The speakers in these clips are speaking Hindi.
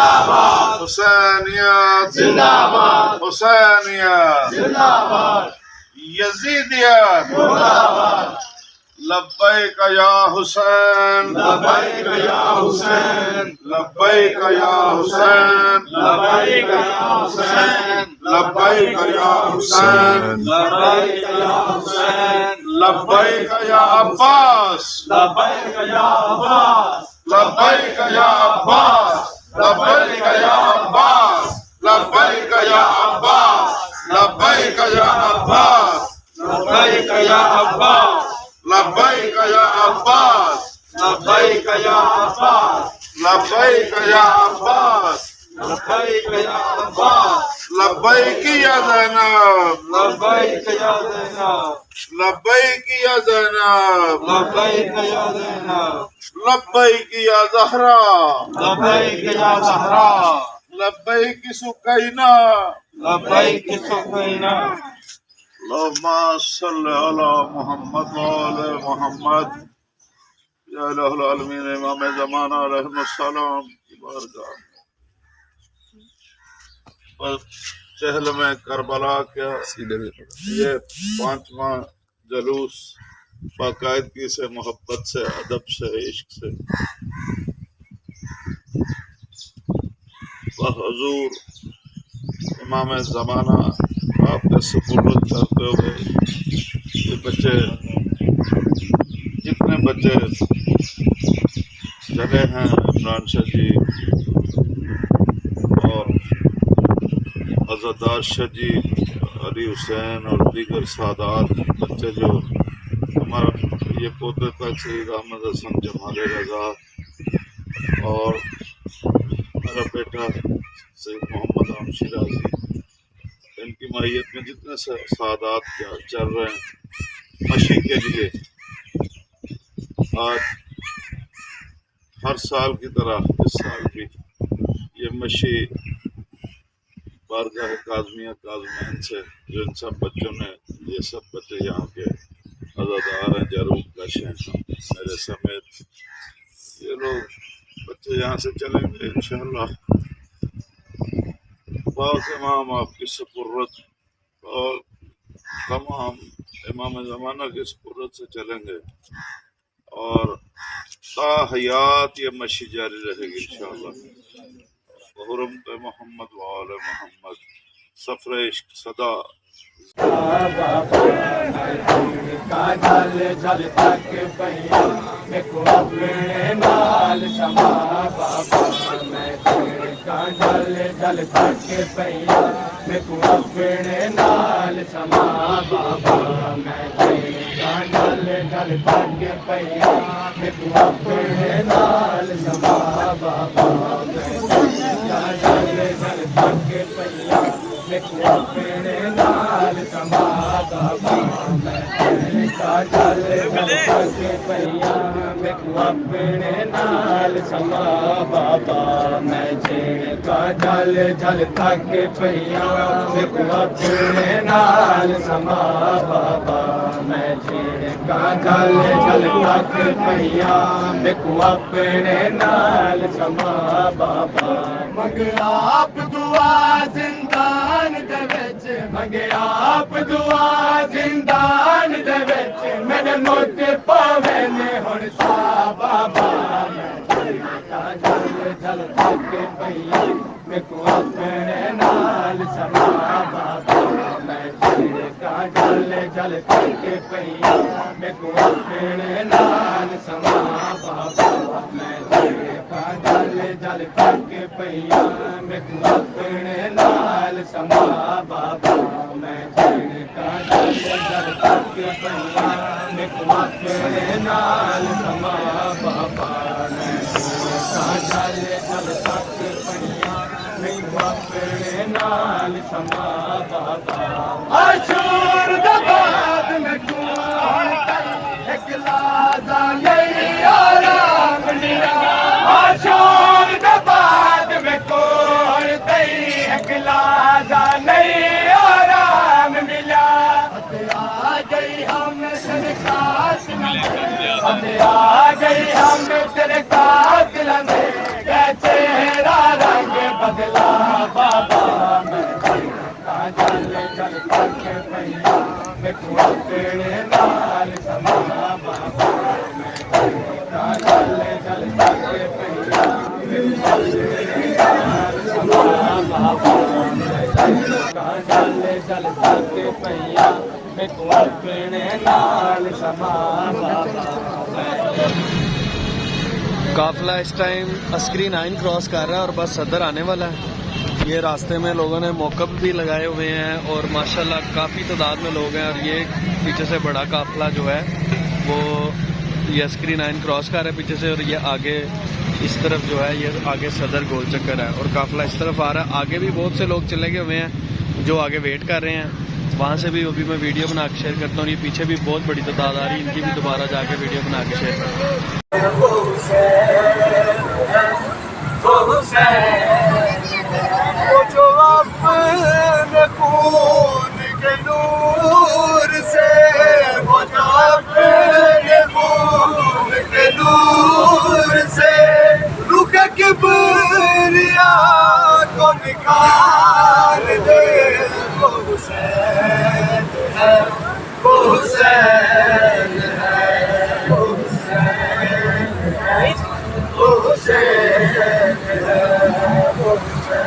जिंदाबाद, हुसैनियत जिंदाबाद, हुसैनियत, जिंदाबाद, यजीदियत मुर्दाबाद, लब्बैक या हुसैन, लब्बैक या हुसैन, लब्बैक या हुसैन, लब्बैक या हुसैन, लब्बैक या हुसैन, लब्बैक या हुसैन, लब्बैक या अब्बास, लब्बैक या अब्बास, लब्बैक या अब्बास, लब्बैक या अब्बास, लब्बैक या अब्बास, लब्बैक या अब्बास, लब्बैक या अब्बास, लब्बैक या अब्बास, लब्बैक या अब्बास, लब्बैक या अब्बास, लब्बैक या अब्बास, लब्बैक या ज़ैनब, लब्बैक या ज़ैनब, लब्बैक या ज़ैनब, लब्बैक या ज़ैनब, लब्बैक या ज़हरा, लब्बैक या ज़हरा, लब्बैक सुकैना, लब्बैक सुकैना। अल्लाहुम्मा सल्लि अला मुहम्मद व आले मुहम्मद। या इलाहुल आलमीन इमाम ज़माना अलैहिस्सलाम की बारगाह पर चहल में करबला का ये 5वां जलूस बाकायदगी से, मोहब्बत से, अदब से, इश्क से हुजूर इमाम ज़माना आपके सुपुर्द करते हुए ये बच्चे, जितने बच्चे चले हैं, इमरान शाह जी और अज़दार शाह जी, अली हुसैन और दीगर सादात बच्चे जो हमारा ये पोते तक सईद अहमद हसन जमाले रज़ा और मेरा बेटा सईद मोहम्मद आम शिराजी, इनकी माहियत में जितने सादात चल रहे हैं मशी के लिए, आज हर साल की तरह इस साल भी ये मशी बारगाह काज़मिया काज़मैन से, जो इन सब बच्चों ने, ये सब बच्चे यहाँ के अज़ादार हैं, जरूर कश हैं मेरे समेत, ये लोग बच्चे यहाँ से चलेंगे इंशाअल्लाह। पाक इमाम आपकी सुपुर्द और तमाम इमाम ज़माना की सुपुर्द से चलेंगे और ता हयात ये मशी जारी रहेगी इंशाअल्लाह। हुर्मत मोहम्मद व आले मोहम्मद, सफ़र इश्क सदा। काजल जल तक पैया में को अपने नाल समा बाबा, मैं काजल जल तक पैया में को अपने नाल समा बाबा, मैं काजल जल तक पैया में को अपने नाल समा बाबा, मैं काजल जल तक पैया में को अपने नाल समा बाबा, मैं काजल जल तक पैया में को अपने नाल समा बाबा, मैं काजल जल तक पैया में को अपने नाल समा बाबा, मैं काजल जल तक पैया में को अपने नाल समा बाबा, मंगे आप दुआ जिंदान दे विच, मंगे आप दुआ जिंदान दे विच, मेरे मोते पावे ने हुण सा बाबा, काजल जल तक पैया में को अपने नाल समा बाबा, मैं काजल जल तक पैया में को अपने नाल समा बाबा, मैं काजल जल तक पैया में को अपने नाल समा बाबा, मैं काजल जल तक पैया में को अपने नाल समा बाबा, मैं काजल जल तक पैया में को अपने नाल समा बाबा, अशूर दबाद में कौन एक लाजा नहीं आराम लिया, अशूर दबाद में कौन एक लाजा नहीं आराम मिला, आ गई हम सरकार आ गई हम तेरे कातिल में, चेहरा रंग बादला बाबा मैं चल चल तक पैया मैं अपने नाल समा बाबा मैं चल चल तक पैया समा बाबा चल चल तक पैया मैं अपने नाल समा बाबा। काफिला इस टाइम अस्करी 9 क्रॉस कर रहा है और बस सदर आने वाला है। ये रास्ते में लोगों ने मौकब भी लगाए हुए हैं और माशाल्लाह काफ़ी तादाद में लोग हैं और ये पीछे से बड़ा काफिला जो है वो ये अस्करी 9 क्रॉस कर रहा है पीछे से और ये आगे इस तरफ जो है ये आगे सदर गोल चक्कर है और काफिला इस तरफ आ रहा है। आगे भी बहुत से लोग चले गए हुए हैं जो आगे वेट कर रहे हैं, वहाँ से भी अभी मैं वीडियो बना के शेयर करता हूँ। ये पीछे भी बहुत बड़ी तादाद आ रही है, इनकी भी दोबारा जाके वीडियो बना के शेयर करता हूँ। जो अपने खून के नूर से वो जो अपने खून के नूर से रुख किबरिया को निकाल दे वो हुसैन है, वो हुसैन है, वो हुसैन है, वो हुसैन है, वो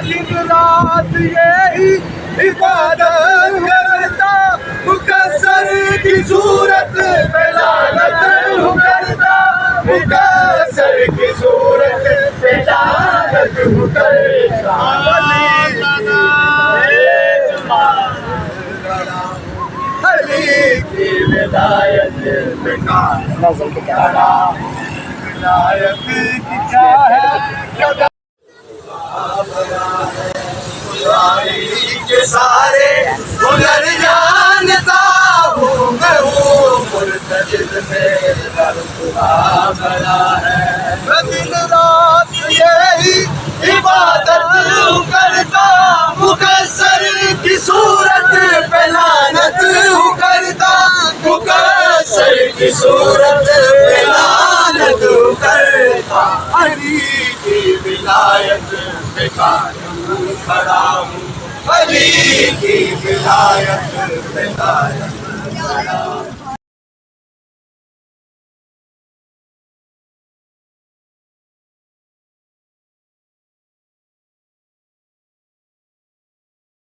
दिन रात यही इबादत करता मुकस्सर की सूरत पे लानत हूँ करता मुकस्सर की सूरत पे लानत हूँ करता अली की विलायत पे विलायत की क्या है के सारे हुनर जानता हूँ मैं हूँ मुर्तजिद में खुदा बना है दिन रात यही इबादत करता मुकस्सर की सूरत पे लानत हूँ करता मुकस्सर की सूरत पे लानत हूँ करता अली की विलायत पे खड़ा हूँ अली की विलायत पे खड़ा हूँ